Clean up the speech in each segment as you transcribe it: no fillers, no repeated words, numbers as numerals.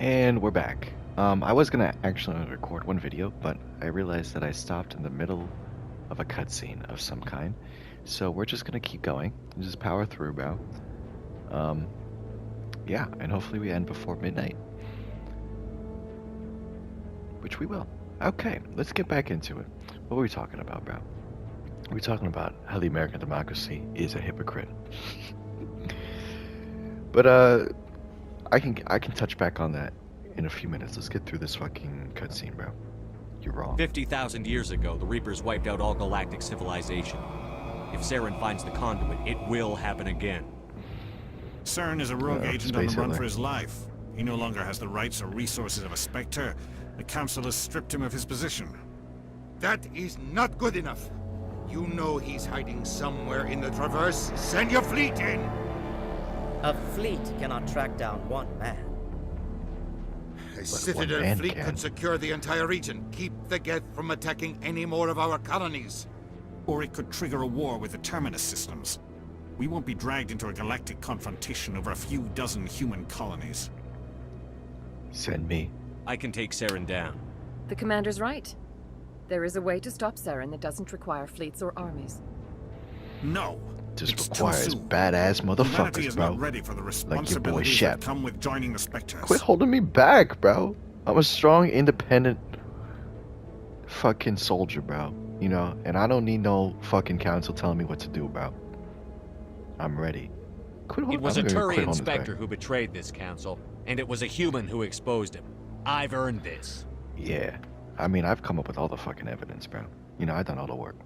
And we're back. I was gonna actually record one video, but I realized that I stopped in the middle of a cutscene of some kind. So we're just gonna keep going. Just power through, bro. Yeah, and hopefully we end before midnight. Which we will. Okay, let's get back into it. What were we talking about, bro? We're talking about how the American democracy is a hypocrite. But I can touch back on that in a few minutes. Let's get through this fucking cutscene, bro. You're wrong. 50,000 years ago, the Reapers wiped out all galactic civilization. If Saren finds the conduit, it will happen again. Saren is a rogue agent on the run for his life. He no longer has the rights or resources of a Spectre. The Council has stripped him of his position. That is not good enough. You know he's hiding somewhere in the Traverse. Send your fleet in! A fleet cannot track down one man. A Citadel fleet could secure the entire region. Keep the Geth from attacking any more of our colonies. Or it could trigger a war with the Terminus systems. We won't be dragged into a galactic confrontation over a few dozen human colonies. Send me. I can take Saren down. The commander's right. There is a way to stop Saren that doesn't require fleets or armies. No. Just requires badass motherfuckers, is bro. Not ready for the like your boy responsibilities Shep. that come with joining the Spectres. Quit holding me back, bro. I'm a strong, independent fucking soldier, bro. You know, and I don't need no fucking council telling me what to do, bro. I'm ready. It was a Turian Spectre who betrayed this council, and it was a human who exposed him. I've earned this. Yeah. I mean, I've come up with all the fucking evidence, bro. You know, I've done all the work.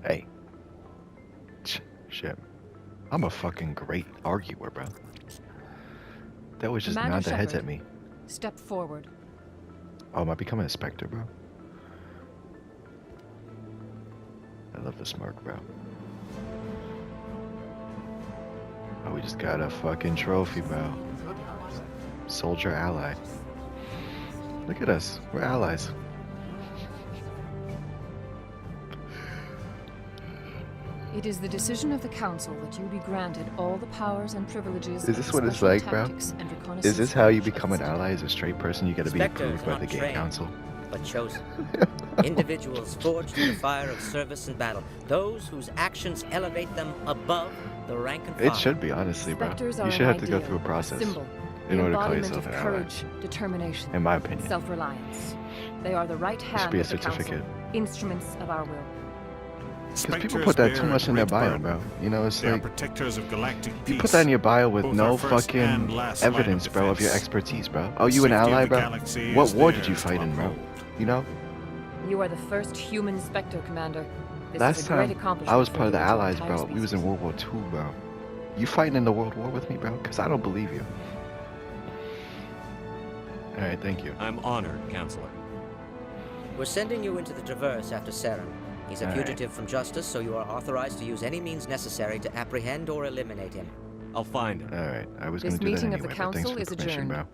Hey. Shit. I'm a fucking great arguer, bro. That was just nod the heads at me. Step forward. Oh, am I becoming a Spectre, bro? I love the smirk, bro. Oh, we just got a fucking trophy, bro. Soldier ally. Look at us. We're allies. It is the decision of the Council that you be granted all the powers and privileges. Is this what it's like, bro? Is this how you become an ally as a straight person? You gotta be approved by the Game Council. But chosen. Individuals forged in the fire of service and battle. Those whose actions elevate them above the rank and file. It should be, honestly, bro. You should have to go through a process in order to call yourself an ally. Courage, determination, in my opinion. Self-reliance. They are the right hand of the Council, instruments of our will. Because people put that too much in their bio, bro. You know, it's like, protectors of galactic you put that in your bio with no fucking evidence, bro, of your expertise, bro. Oh, you an ally, bro? What war did you fight in, bro? You know? You are the first human Spectre, Commander. This Last is a great time, I was part of the Allies, bro. We was in World War II, bro. You fighting in the World War with me, bro? Because I don't believe you. Alright, thank you. I'm honored, Counselor. We're sending you into the Traverse after Saren. He's a fugitive from justice, so you are authorized to use any means necessary to apprehend or eliminate him. I'll find him. Alright, I was going to do that anyway, but thanks for the permission, bro.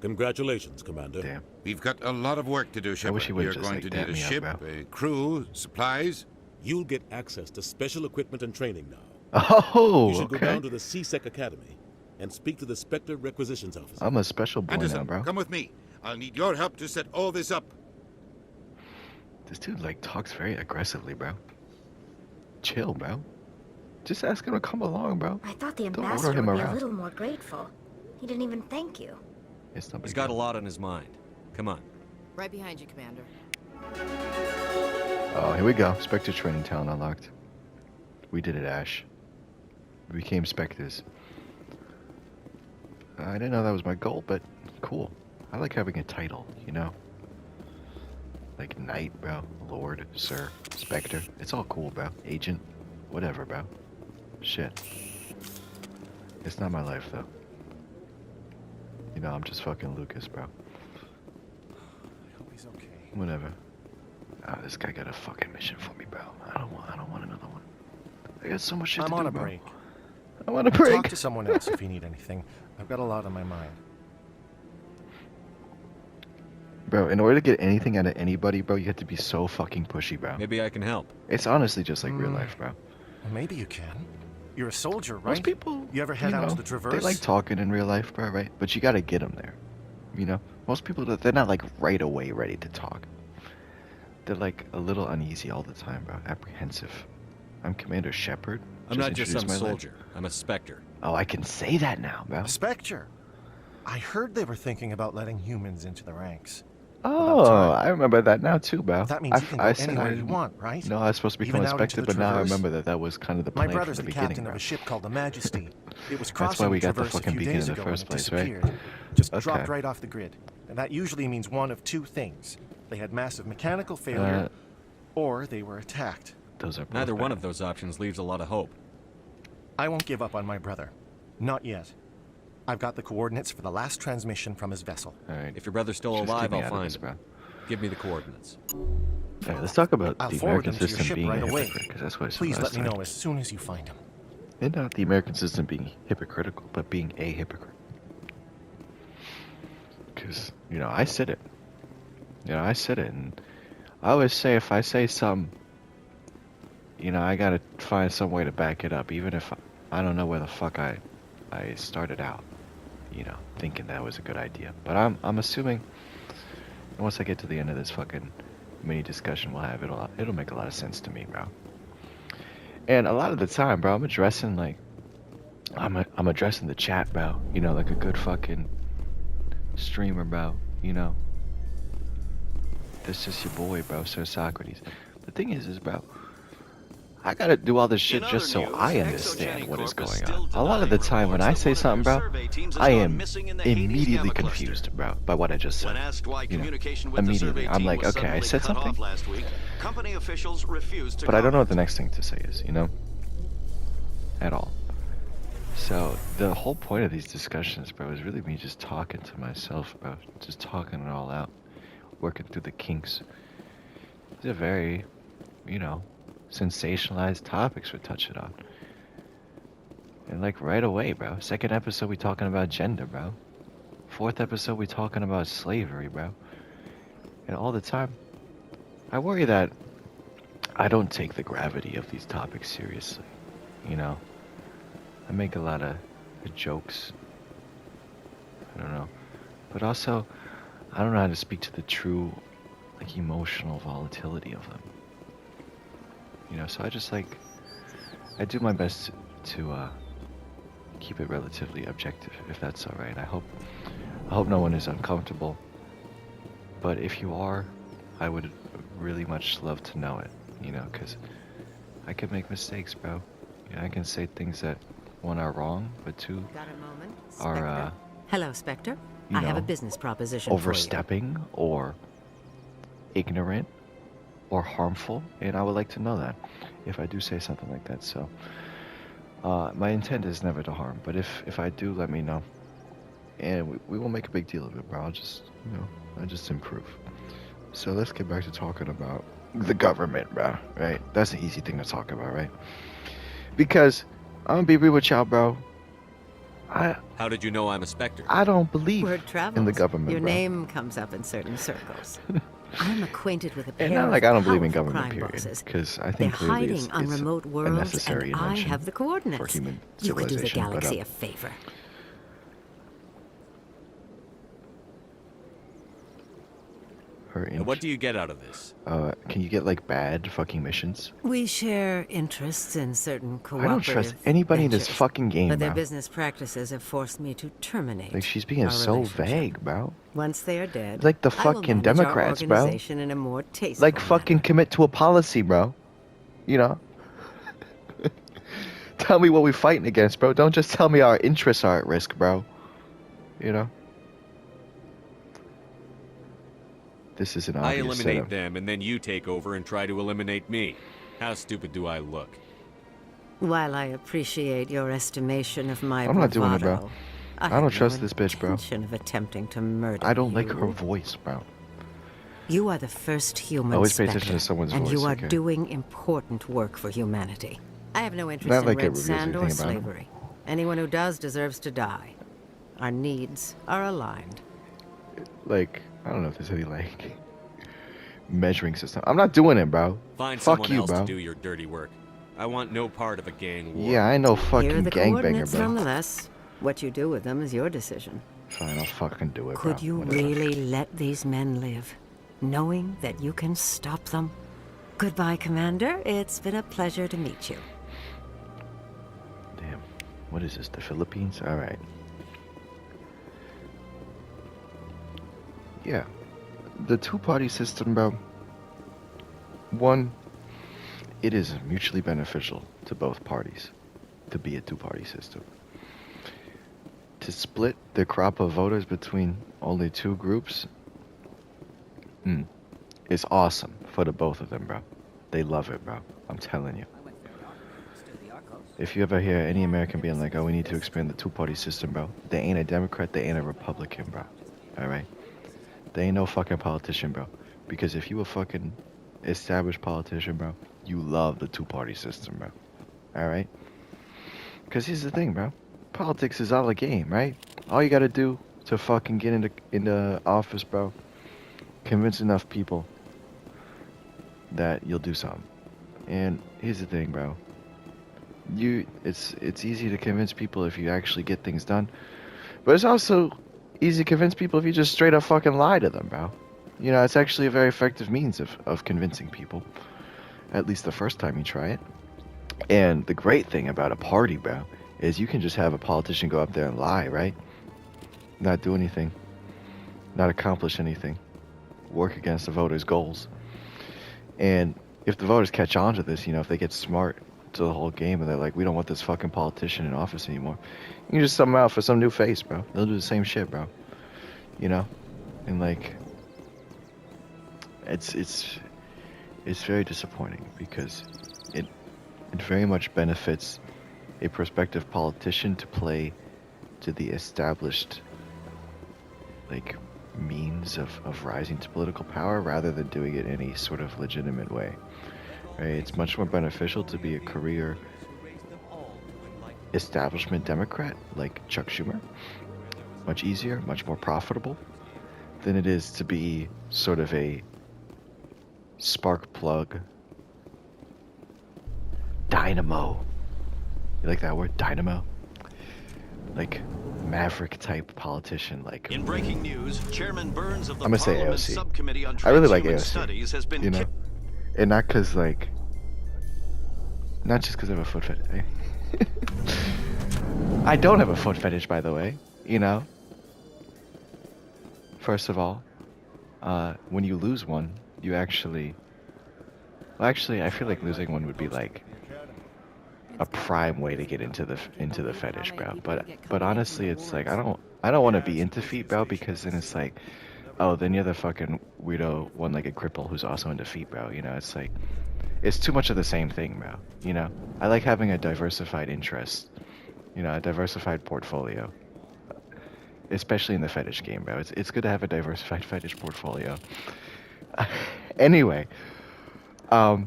Congratulations, Commander. Damn. We've got a lot of work to do, Shepard. I wish he would We're just, going like, to dap need a me up, ship, bro. a crew, supplies. You'll get access to special equipment and training now. Oh, You should okay. go down to the CSEC Academy and speak to the Spectre Requisitions Officer. I'm a special boy Anderson, now, bro. come with me. I'll need your help to set all this up. This dude, like, talks very aggressively, bro. Chill, bro. Just ask him to come along, bro. I thought the Don't order ambassador him would be around. a little more grateful. He didn't even thank you. It's not He's got a lot on his mind. Come on. Right behind you, Commander. Oh, here we go. Spectre training talent unlocked. We did it, Ash. We became Spectres. I didn't know that was my goal, but cool. I like having a title, you know? Like Knight, bro. Lord, Sir, Spectre. It's all cool, bro. Agent. Whatever, bro. Shit. It's not my life, though. You know, I'm just fucking Lucas, bro. I hope he's okay. Whatever. Oh, this guy got a fucking mission for me, bro. I don't want another one. I got so much shit to do, I'm on a bro. break. I want a break. Talk to someone else if you need anything. I've got a lot on my mind. Bro, in order to get anything out of anybody, bro, you have to be so fucking pushy, bro. Maybe I can help. It's honestly just like real life, bro. Maybe you can. You're a soldier, right? Most people, You ever head out to the Traverse? they like talking in real life, bro, right? But you gotta get them there. You know? Most people, they're not like right away ready to talk. They're like a little uneasy all the time, bro. Apprehensive. I'm Commander Shepard. I'm not just some introduced my soldier. I'm a Spectre. Oh, I can say that now, bro. A Spectre. I heard they were thinking about letting humans into the ranks. Oh, time. I remember that now too, bro. That means you can go I said anywhere I you didn't- want, right? No, I was supposed to become Even a out into Spectre, the but now I Traverse? remember that was kind of the My plan brother's from the the beginning, captain bro. of a ship called the Majesty. It was That's crossing why we the got the Traverse a fucking few beacon days in the ago first and it place, right? disappeared. Just Okay. dropped right off the grid. And that usually means one of two things. They had massive mechanical failure, or they were attacked. Those are both Neither one bad. of those options leaves a lot of hope. I won't give up on my brother. Not yet. I've got the coordinates for the last transmission from his vessel. All right. If your brother's still Just alive, get me I'll out of find this, him. bro. Give me the coordinates. All right, let's talk about I'll the forward American them to your system ship being right a away. hypocrite, because that's what I said Please last let me time. know as soon as you find him. And not the American system being hypocritical, but being a hypocrite. Because, you know, I said it. You know, I said it, and I always say if I say something, you know, I gotta find some way to back it up, even if I don't know where the fuck I started out, you know, thinking that was a good idea. But I'm assuming once I get to the end of this fucking mini discussion we'll have, it'll make a lot of sense to me, bro. And a lot of the time, bro, I'm addressing the chat, bro. You know, like a good fucking streamer, bro. You know, this is your boy, bro, Sir Socrates. The thing is, bro, I gotta do all this shit just so I understand what is going on. A lot of the time when I say something, bro, I am immediately confused, bro, by what I just said. You know, immediately. I'm like, okay, I said something, but I don't know what the next thing to say is, you know? At all. So, the whole point of these discussions, bro, is really me just talking to myself, bro. Just talking it all out. Working through the kinks. These are very, you know, sensationalized topics we're touching on. And like right away, bro. Second episode we talking about gender, bro. Fourth episode we talking about slavery, bro. And all the time, I worry that I don't take the gravity of these topics seriously. You know, I make a lot of jokes. I don't know. But also, I don't know how to speak to the true, like, emotional volatility of them. You know, so I just like, I do my best to keep it relatively objective, if that's all right. I hope no one is uncomfortable. But if you are, I would really much love to know it. You know, because I can make mistakes, bro. You know, I can say things that, one, are wrong, but two, Got a moment, are Hello, Spectre. you I have a know, business proposition overstepping or ignorant or harmful, and I would like to know that if I do say something like that. So my intent is never to harm, but if I do, let me know, and we won't make a big deal of it, bro. I'll just, you know, I'll just improve. So let's get back to talking about the government, bro. Right? That's an easy thing to talk about, right? Because I'm gonna be real with y'all, bro. How did you know I'm a Spectre? I don't believe Word travels. in the government, Your bro. name comes up in certain circles. I'm acquainted with a pair And not of like I don't believe in powerful government, crime period. bosses. Because I They're think clearly hiding on it's remote a worlds, necessary and I invention have the coordinates. for human You could do the civilization, but, galaxy a favor. And what do you get out of this? Can you get like bad fucking missions? We share interests in certain I cooperative don't trust anybody in this ventures, fucking game, but their bro. business practices have forced me to terminate. Like she's being our so relationship. vague, bro. Once they are dead, Like the I will fucking manage our Democrats, bro. organization in a more tasteful Like fucking manner. commit to a policy, bro. You know? Tell me what we're fighting against, bro. Don't just tell me our interests are at risk, bro. You know? This is an I obvious eliminate setup. them, and then you take over and try to eliminate me. How stupid do I look? While I appreciate your estimation of my I'm not doing it, bro. bravado, I have don't trust no this bitch, bro. intention of attempting to murder I don't like you. her voice, bro. You are the first human Always pay Spectre, attention to someone's and voice, you are okay? doing important work for humanity. I have no interest Not in like it red reveals sand or anything about him. slavery. Anyone who does deserves to die. Our needs are aligned. Like, I don't know if there's any like measuring system. I'm not doing it, bro. Find Fuck someone you, else bro. to do your dirty work. I want no part of a gang war. Yeah, I know Here are fucking the gangbanger, coordinates, bro. nonetheless. What you do with them is your decision. Fine, I'll fucking do it, bro. Could you Whatever. really let these men live, knowing that you can stop them? Goodbye, Commander. It's been a pleasure to meet you. Damn. What is this, the Philippines? Alright. Yeah. The two-party system, bro. One, it is mutually beneficial to both parties to be a two-party system. To split the crop of voters between only two groups is awesome for the both of them, bro. They love it, bro. I'm telling you. If you ever hear any American being like, oh, we need to expand the two-party system, bro, they ain't a Democrat, they ain't a Republican, bro. Alright? They ain't no fucking politician, bro. Because if you a fucking established politician, bro, you love the two-party system, bro. Alright? Because here's the thing, bro. Politics is all a game, right? All you gotta do to fucking get into office, bro, convince enough people that you'll do something. And here's the thing, bro. It's easy to convince people if you actually get things done. But it's also easy to convince people if you just straight up fucking lie to them, bro. You know, it's actually a very effective means of convincing people. At least the first time you try it. And the great thing about a party, bro, is you can just have a politician go up there and lie, right? Not do anything. Not accomplish anything. Work against the voters' goals. And if the voters catch on to this, you know, if they get smart to the whole game and they're like, we don't want this fucking politician in office anymore, you can just sub them out for some new face, bro. They'll do the same shit, bro. You know? And like, it's very disappointing because it very much benefits a prospective politician to play to the established like means of rising to political power rather than doing it in any sort of legitimate way. Right? It's much more beneficial to be a career establishment Democrat like Chuck Schumer. Much easier, much more profitable than it is to be sort of a spark plug dynamo. You like that word, dynamo? Like maverick type politician, like. In breaking news, Chairman Burns of the I'm gonna say Parliament AOC. Subcommittee on I really like Transhuman AOC. Studies has been You know, and not cause like, not just cause I have a foot fetish. I don't have a foot fetish, by the way. You know. First of all, when you lose one, you actually. Well, actually, I feel like losing one would be like a prime way to get into the fetish, bro. But honestly, it's like I don't want to be into feet, bro, because then it's like, oh, then you're the fucking weirdo one-legged cripple who's also into feet, bro. You know, it's like, it's too much of the same thing, bro. You know, I like having a diversified interest, you know, a diversified portfolio, especially in the fetish game, bro. It's good to have a diversified fetish portfolio. Anyway, I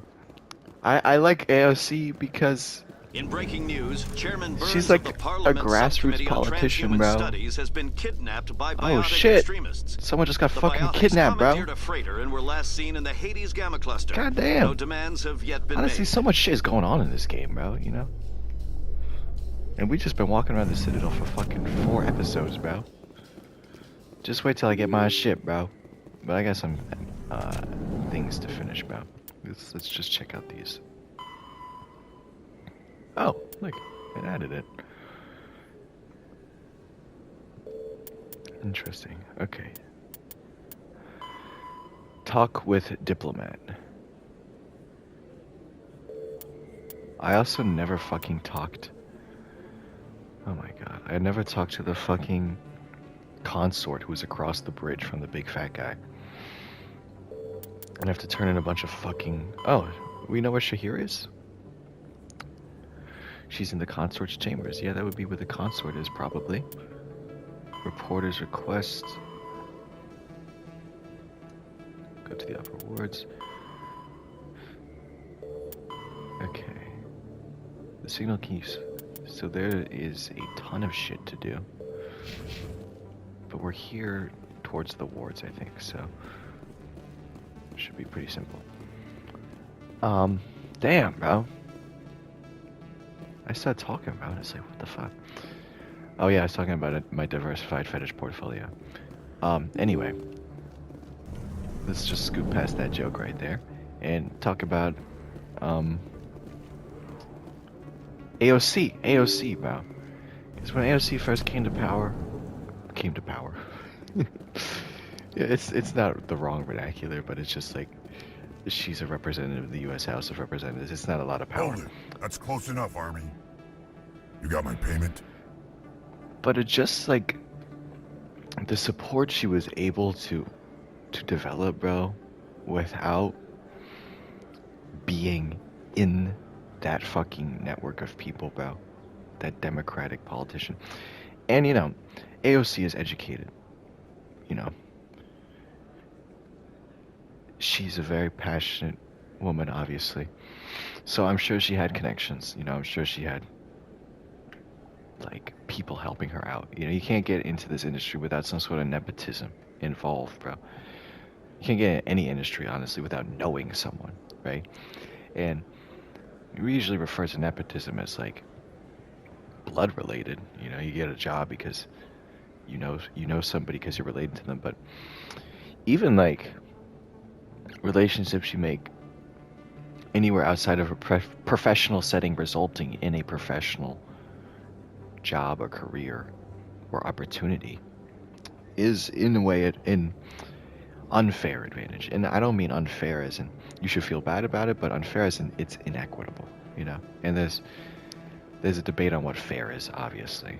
like AOC because. In breaking news, Chairman Burns she's like of the Parliament a grassroots Subcommittee on politician, Transhuman bro. Studies has been kidnapped by Oh biotic shit! extremists. Someone just got The fucking biotics kidnapped, bro. commandeered a freighter and were last seen in the Hades Gamma Cluster. God damn. No demands have yet been Honestly, made. so much shit is going on in this game, bro. You know. And we just been walking around the Citadel for fucking 4 episodes, bro. Just wait till I get my shit, bro. But I got some things to finish, bro. Let's just check out these. Oh, look, it added it. Interesting. Okay. Talk with diplomat. I also never fucking talked. Oh my god. I never talked to the fucking consort who was across the bridge from the big fat guy. And I have to turn in a bunch of fucking... Oh, we know where Shahir is? She's in the consort's chambers. Yeah, that would be where the consort is, probably. Reporter's request. Go to the upper wards. Okay. The signal keeps... So there is a ton of shit to do. But we're here towards the wards, I think, so should be pretty simple. Damn, bro. I started talking about it. It's like, what the fuck? Oh yeah, I was talking about my diversified fetish portfolio. Anyway, let's just scoot past that joke right there and talk about AOC, bro. Because when AOC first came to power, yeah, it's not the wrong vernacular, but it's just like she's a representative of the U.S. House of Representatives. It's not a lot of power. Hold it. That's close enough, Army. You got my payment? But it just like the support she was able to develop, bro, without being in that fucking network of people, bro. That Democratic politician. And you know, AOC is educated. You know. She's a very passionate woman, obviously. So I'm sure she had connections, you know, I'm sure she had like people helping her out. You know, you can't get into this industry without some sort of nepotism involved, bro. You can't get in any industry, honestly, without knowing someone, right? And we usually refer to nepotism as like blood related. You know, you get a job because you know somebody because you're related to them. But even like relationships you make anywhere outside of a professional setting resulting in a professional job or career or opportunity is in a way an unfair advantage. And I don't mean unfair as in you should feel bad about it, but unfair as in it's inequitable, you know. And there's a debate on what fair is, obviously.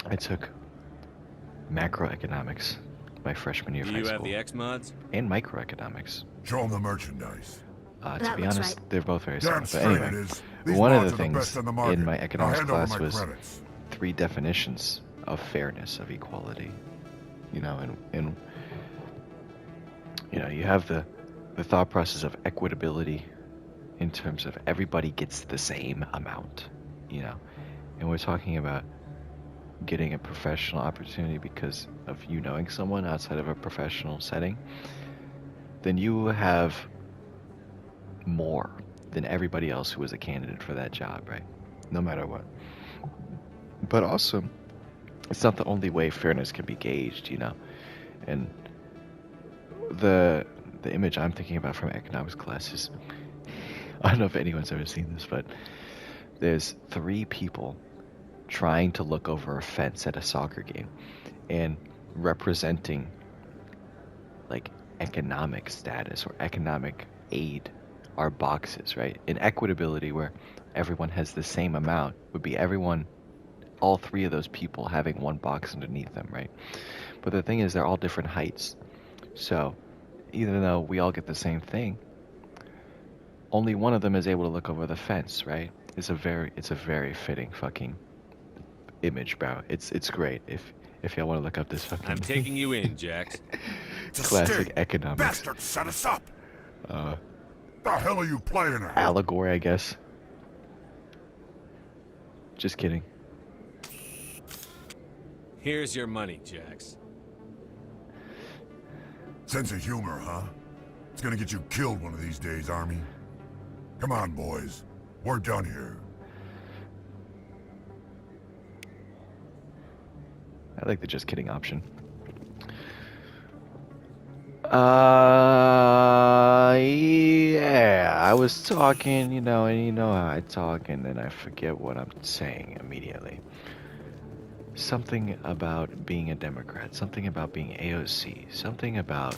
I took macroeconomics my freshman year of high school. Do you have the X mods? And microeconomics. Show them the merchandise. To be honest, right. they're both very Damn similar. But straight anyway, it is. These one of mods the are the things best in the market. in my Now economics hand over class my was credits. 3 definitions of fairness, of equality. You know, and you know, you have the thought process of equitability in terms of everybody gets the same amount, you know. And we're talking about getting a professional opportunity because of you knowing someone outside of a professional setting, then you have more than everybody else who was a candidate for that job, right? No matter what. But also, it's not the only way fairness can be gauged, you know. And the image I'm thinking about from economics class is, I don't know if anyone's ever seen this, but there's 3 people trying to look over a fence at a soccer game and representing like economic status or economic aid are boxes, right? In equitability, where everyone has the same amount, would be all 3 of those people having one box underneath them, right? But the thing is, they're all different heights. So even though we all get the same thing, only one of them is able to look over the fence, right? It's a very fitting fucking image, bro. It's great. If y'all want to look up this fucking I'm taking you in, Jax. classic economics Bastard, set us up. The hell are you playing at? allegory, I guess. Just kidding. Here's your money, Jax. Sense of humor, huh? It's gonna get you killed one of these days, Army. Come on, boys. We're done here. I like the just kidding option. Yeah, I was talking, you know, and you know how I talk, and then I forget what I'm saying immediately. Something about being a Democrat, something about being AOC, something about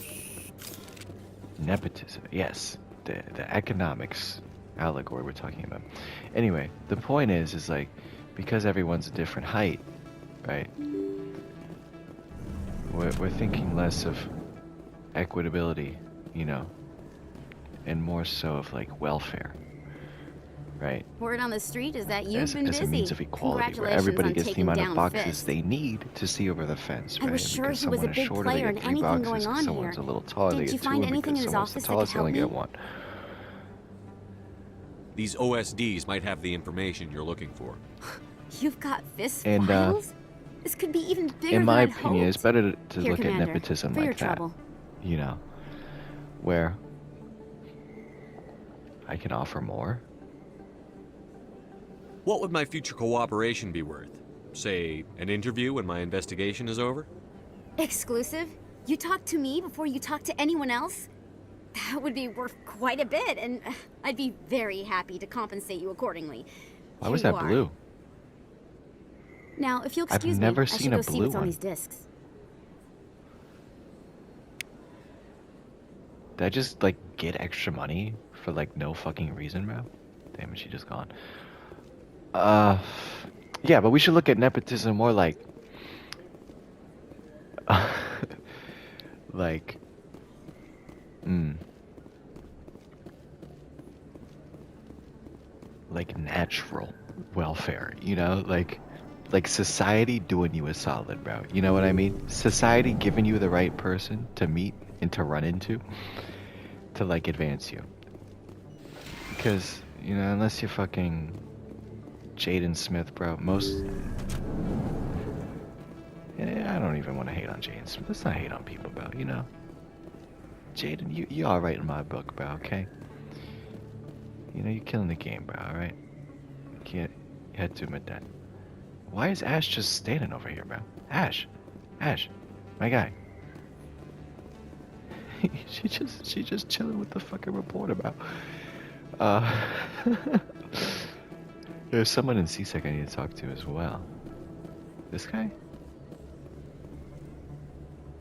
nepotism. Yes, the economics allegory we're talking about. Anyway, the point is like, because everyone's a different height, right? We're thinking less of equitability, you know, and more so of like welfare, right? Word on the street is that you've as, been as busy. a means of equality, where everybody gets the amount of boxes they need to see over the fence, right? I was sure because he was a someone is big shorter, player they in get 3 anything boxes, going on someone's here. a little taller, they Didn't get you 2, find and anything in because his someone's office the that tallest, could they only help get me? 1. These OSDs might have the information you're looking for. You've got fist And, files? This could be even bigger In my than I'd opinion, it's hoped. better to Here, look Commander, at nepotism for your like that. trouble. You know, where I can offer more. What would my future cooperation be worth? Say, an interview when my investigation is over? Exclusive? You talk to me before you talk to anyone else? That would be worth quite a bit, and I'd be very happy to compensate you accordingly. Why was that blue? Now, if you'll excuse I've me, never I seen should a go see blue what's on one. these discs. Did I just like get extra money for like no fucking reason, bro? Damn it, she just gone. Yeah, but we should look at nepotism more like like like natural welfare, you know, like society doing you a solid, bro. You know what I mean? Society giving you the right person to meet and to run into to like advance you. Because, you know, unless you're fucking Jaden Smith, bro, most I don't even want to hate on Jaden Smith. Let's not hate on people, bro, you know. Jaden, you alright in my book, bro, okay? You know, you're killing the game, bro, alright? You had to admit that. Why is Ash just standing over here, bro? Ash, my guy. she just chilling with the fucking reporter, bro. There's someone in C-Sec I need to talk to as well. This guy?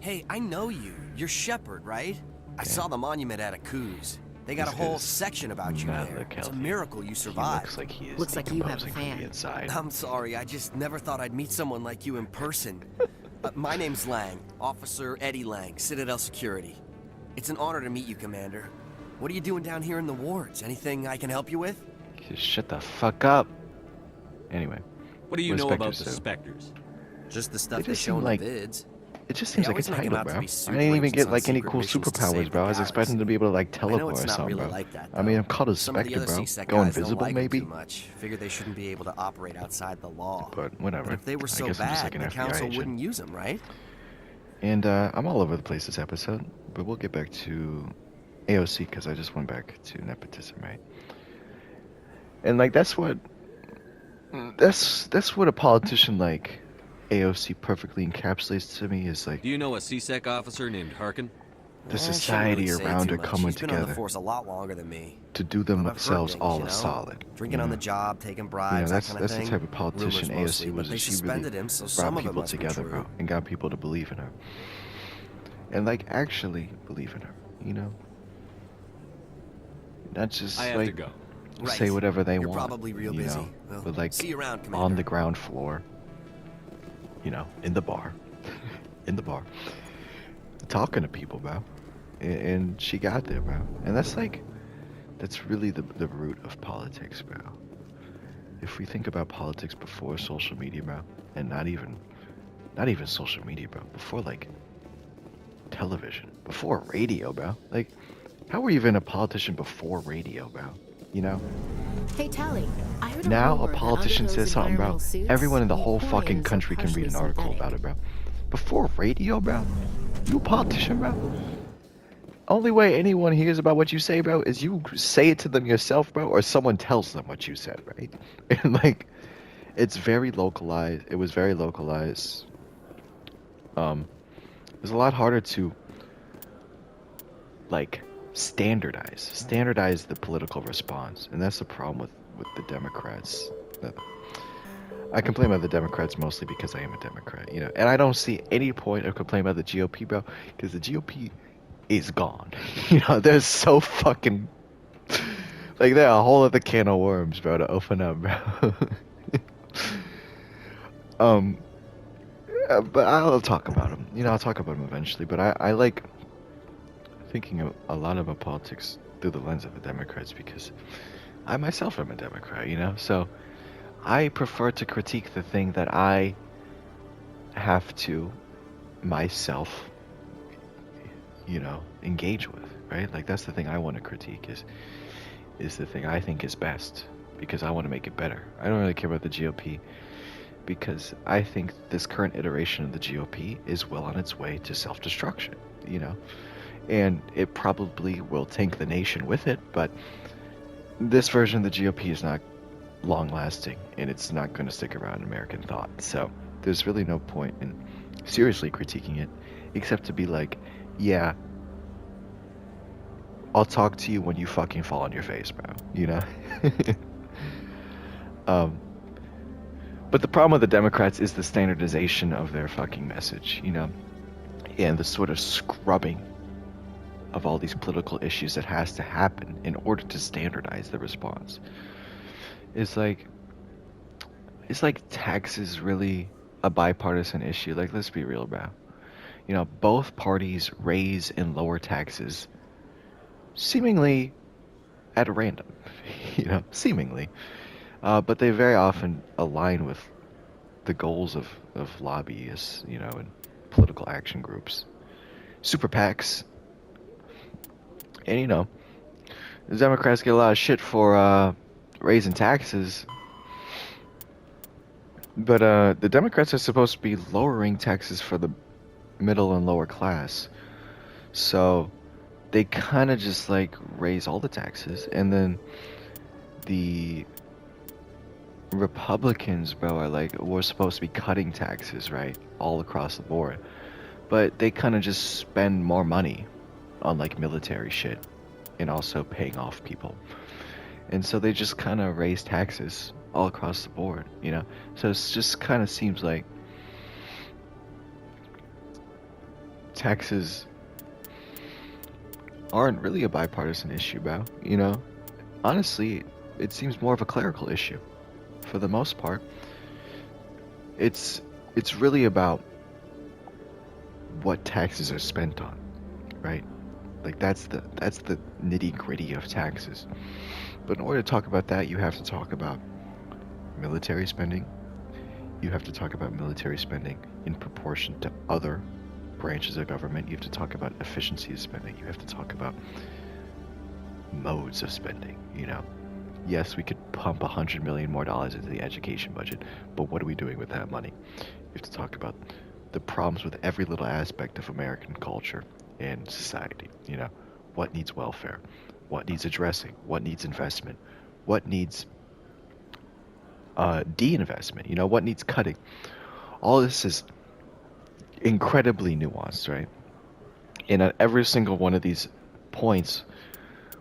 Hey, I know you. You're Shepard, right? I saw the monument at Akuz. They got a whole section about you there. It's a miracle you survived. Looks like he is Looks like you have a fan. Inside. I'm sorry, I just never thought I'd meet someone like you in person. My name's Lang, Officer Eddie Lang, Citadel Security. It's an honor to meet you, Commander. What are you doing down here in the wards? Anything I can help you with? Just shut the fuck up. Anyway. What do you know about the Spectres? Just the stuff they show in the vids. It just seems like a title, bro. I didn't even get like any cool superpowers, bro. I was expecting to be able to like teleport or something, bro. I mean, I'm called a Spectre, bro. Go invisible, maybe. Figured they shouldn't be able to operate outside the law. But whatever. But if they were so bad, the council wouldn't use them, right? And I'm all over the place this episode, but we'll get back to AOC because I just went back to nepotism, right? And like that's what a politician like AOC perfectly encapsulates to me is like. Do you know a C-Sec officer named Harkin? The society around her coming together. She's been on the force a lot longer than me. To do themselves all a solid. Drinking on the job, taking bribes, that's that kind of thing. That's the type of politician AOC was. They suspended him, so some of it must be true. Bro, and got people to believe in her. And like actually believe in her, you know? Not just like say whatever they want. You're probably real busy. Know? Well, but like see you around, Commander. On the ground floor. You know, in the bar. Talking to people, bro. And she got there, bro. And that's like, that's really the root of politics, bro. If we think about politics before social media, bro, and not even social media, bro, before like television, before radio, bro. Like, how were you even a politician before radio, bro? You know? Hey, Tally, I heard now a politician says something, bro. Everyone in the whole fucking country can read an article about it, bro. Before radio, bro? You a politician, bro? Only way anyone hears about what you say, bro, is you say it to them yourself, bro, or someone tells them what you said, right? And like, it's very localized. It was very localized. It's a lot harder to like standardize the political response, and that's the problem with the Democrats. I complain about the Democrats mostly because I am a Democrat, you know, and I don't see any point of complaining about the GOP, bro, because the GOP is gone. You know, they're so fucking like they're a whole other can of worms, bro, to open up, bro. But I'll talk about them. You know, I'll talk about them eventually. But I like thinking of a lot about politics through the lens of the Democrats because I myself am a Democrat, you know? So I prefer to critique the thing that I have to myself, you know, engage with, right? Like that's the thing I want to critique is the thing I think is best because I want to make it better. I don't really care about the GOP because I think this current iteration of the GOP is well on its way to self-destruction, you know, and it probably will tank the nation with it, but this version of the GOP is not long-lasting, and it's not going to stick around in American thought, so there's really no point in seriously critiquing it, except to be like, yeah, I'll talk to you when you fucking fall on your face, bro, you know? But the problem with the Democrats is the standardization of their fucking message, you know, and the sort of scrubbing of all these political issues that has to happen in order to standardize the response. It's like taxes really a bipartisan issue? Like, let's be real, bro. You know, both parties raise and lower taxes seemingly at random, you know, seemingly. But they very often align with the goals of lobbyists, you know, and political action groups, super PACs. And, you know, the Democrats get a lot of shit for raising taxes. But the Democrats are supposed to be lowering taxes for the middle and lower class. So they kind of just like raise all the taxes, and then the Republicans, bro, are like, we're supposed to be cutting taxes, right, all across the board, but they kind of just spend more money on like military shit and also paying off people, and so they just kind of raise taxes all across the board, you know. So it just kind of seems like taxes aren't really a bipartisan issue, bro, you know. Honestly, it seems more of a clerical issue for the most part. It's really about what taxes are spent on, right? Like that's the nitty-gritty of taxes. But in order to talk about that, you have to talk about military spending. You have to talk about military spending in proportion to other branches of government. You have to talk about efficiency of spending. You have to talk about modes of spending, you know. Yes, we could pump $100 million more into the education budget, but what are we doing with that money? You have to talk about the problems with every little aspect of American culture and society, you know. What needs welfare? What needs addressing? What needs investment? What needs de-investment? You know, what needs cutting? All this is incredibly nuanced, right? And at every single one of these points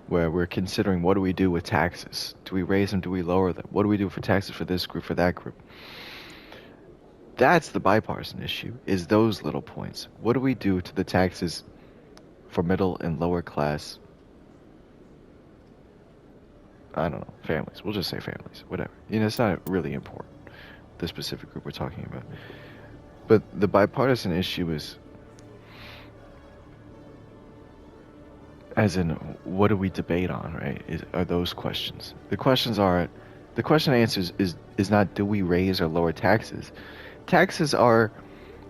where we're considering, what do we do with taxes? Do we raise them? Do we lower them? What do we do for taxes for this group, for that group? That's the bipartisan issue, is those little points. What do we do to the taxes for middle and lower class, I don't know, families? We'll just say families, whatever. You know, it's not really important, the specific group we're talking about. But the bipartisan issue is, as in, what do we debate on, right? Are those questions. The questions are, the question answers is not, do we raise or lower taxes? Taxes are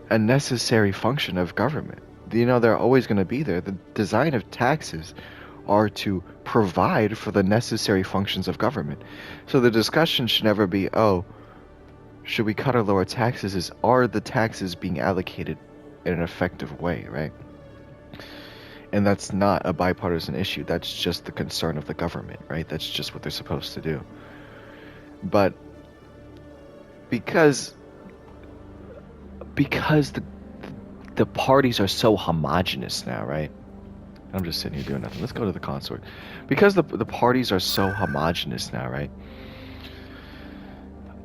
a necessary function of government. You know, they're always going to be there. The design of taxes are to provide for the necessary functions of government. So the discussion should never be, oh, should we cut or lower taxes? Is, are the taxes being allocated in an effective way, right? And that's not a bipartisan issue. That's just the concern of the government, right? That's just what they're supposed to do. But because the parties are so homogenous now, right? I'm just sitting here doing nothing. Let's go to the consort. Because the parties are so homogenous now, right?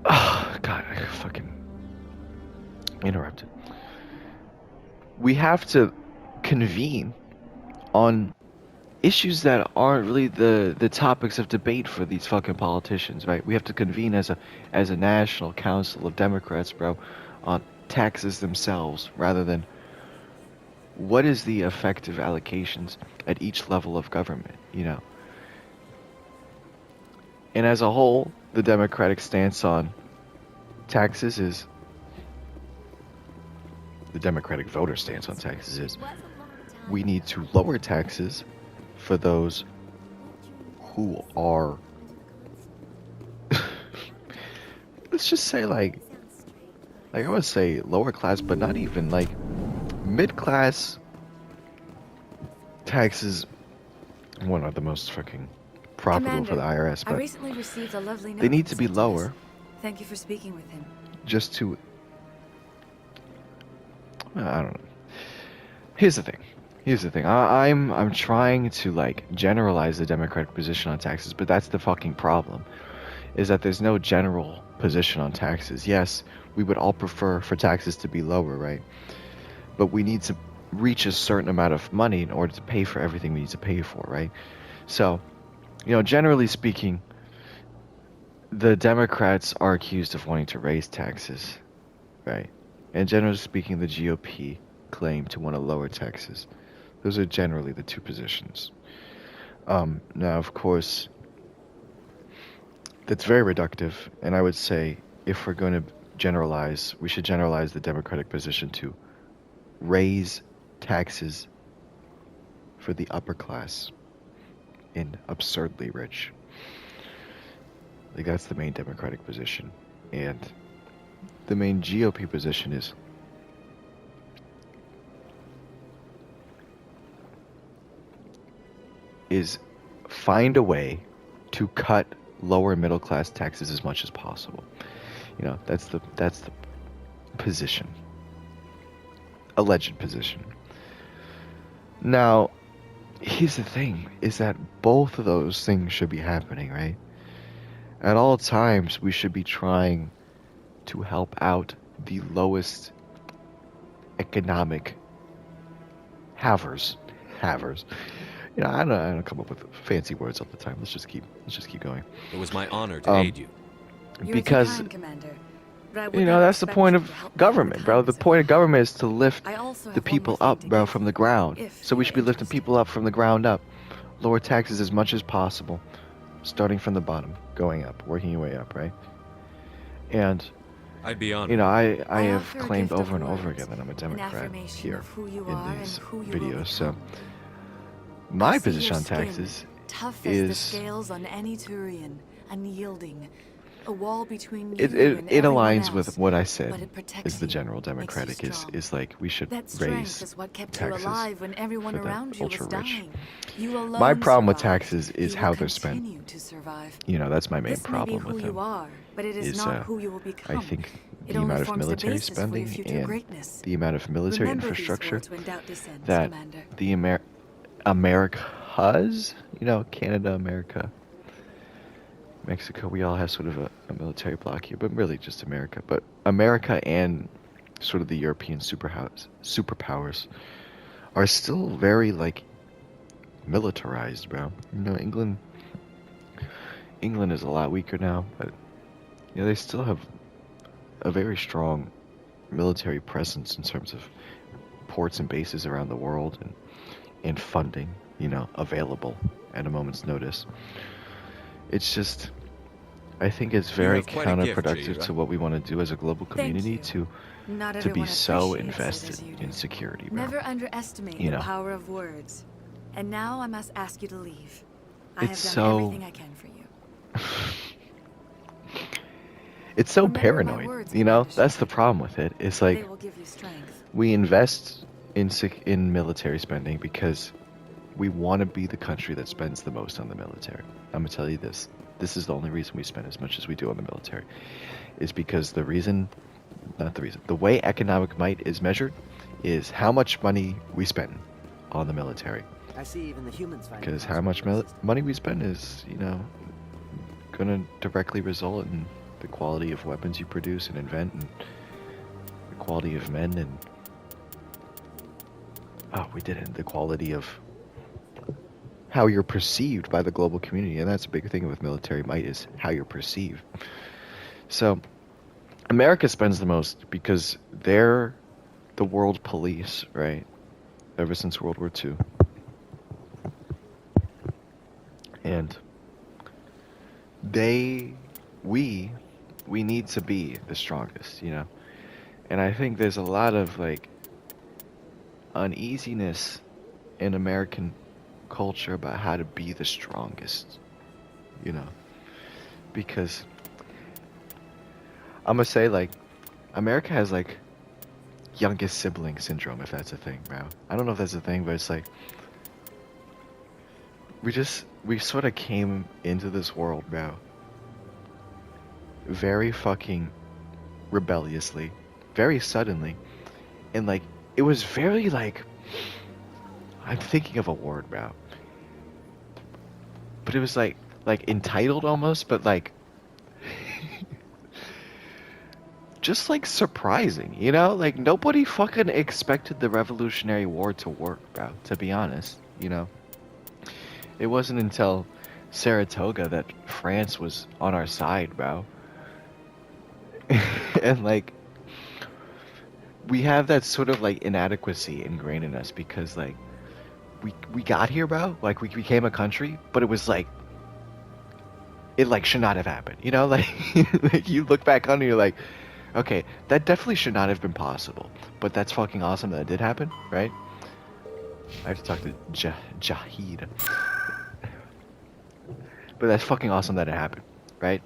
Oh, God, I fucking interrupted. We have to convene on issues that aren't really the topics of debate for these fucking politicians, right? We have to convene as a national council of Democrats, bro, on taxes themselves, rather than what is the effective allocations at each level of government, you know? And as a whole, the Democratic stance on taxes is, the Democratic voter stance on taxes is, we need to lower taxes for those who are, let's just say, like, like I would say lower class, but not even like mid-class taxes. One of the most fucking profitable for the IRS, I but recently received a lovely note they need from to be Septimus. lower. Thank you for speaking with him. Just to, I don't know. Here's the thing. I'm trying to like generalize the Democratic position on taxes, but that's the fucking problem. Is that there's no general position on taxes. Yes, we would all prefer for taxes to be lower, right? But we need to reach a certain amount of money in order to pay for everything we need to pay for, right? So, generally speaking, the Democrats are accused of wanting to raise taxes, right? And generally speaking, the GOP claim to want to lower taxes. Those are generally the two positions. Now, of course, that's very reductive, and I would say if we're going to generalize, we should generalize the Democratic position to raise taxes for the upper class and absurdly rich. Like, that's the main Democratic position. And the main GOP position is find a way to cut lower middle class taxes as much as possible. That's the position. Alleged position. Now, here's the thing, is that both of those things should be happening, right? At all times, we should be trying to help out the lowest economic havers. I don't come up with fancy words all the time. Let's just keep going. It was my honor to aid you. Because Commander. that's the point of government, bro. The point of government is to lift the people up, bro, from the ground. So we should be lifting people up from the ground up. Lower taxes as much as possible, starting from the bottom, going up, working your way up, right? And I'd be honored. I have claimed over and over again that I'm a Democrat here in these videos. So my position on taxes tough is as the scales on any Turian, unyielding. A wall between you it and aligns else, with what I but said it protects is the you, general makes you Democratic strong. is like we should That strength raise is what kept taxes you alive when everyone for the around you was ultra rich. dying. You alone My problem with survived. taxes is You how will they're spent. continue to survive. That's my main This problem may be who with you them. are, but it is not who you will become. I think It the only amount of forms the military basis for your spending future and greatness. the amount of military Remember these infrastructure words when doubt descends, that Commander. the Americas, Canada, America, Mexico, we all have sort of a military bloc here, but really just America. But America and sort of the European superpowers are still very, militarized, bro. England is a lot weaker now, but, they still have a very strong military presence in terms of ports and bases around the world and funding, available at a moment's notice. It's just, I think it's very counterproductive to what we want to do as a global community to be so invested in security, bro. Never underestimate the power of words. And now I must ask you to leave. I have done everything I can for you. It's so paranoid, That's the problem with it. It's like they will give you strength. We invest in military spending because we want to be the country that spends the most on the military. I'm gonna tell you this. This is the only reason we spend as much as we do on the military. Is because the way economic might is measured is how much money we spend on the military. I see even the humans find Because how much money we spend is, gonna directly result in the quality of weapons you produce and invent, and the quality of men, and the quality of how you're perceived by the global community. And that's a big thing with military might, is how you're perceived. So America spends the most because they're the world police, right? Ever since World War II. And we need to be the strongest, And I think there's a lot of uneasiness in American culture about how to be the strongest, Because I'm gonna say America has like youngest sibling syndrome, if that's a thing, bro. I don't know if that's a thing, but it's like we sort of came into this world, bro, very fucking rebelliously, very suddenly, and like it was very like, I'm thinking of a word, bro, but it was like entitled almost, but like just like surprising, you know? Like nobody fucking expected the Revolutionary War to work, bro, to be honest, you know? It wasn't until Saratoga that France was on our side, bro. And like we have that sort of like inadequacy ingrained in us because like we got here, bro. Like we became a country, but it was like it like should not have happened, you know? Like, like you look back on it, you're like, okay, that definitely should not have been possible, but that's fucking awesome that it did happen, right? I have to talk to Jahid. But that's fucking awesome that it happened, right?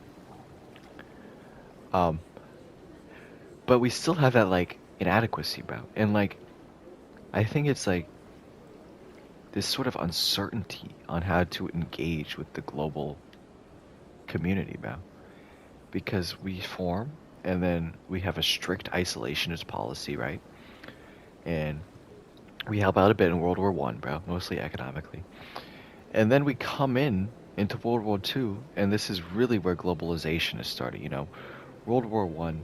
But we still have that like inadequacy, bro, and like I think it's like this sort of uncertainty on how to engage with the global community, bro, because we form and then we have a strict isolationist policy, right? And we help out a bit in World War I, bro, mostly economically, and then we come into World War II, and this is really where globalization is starting, you know? World War I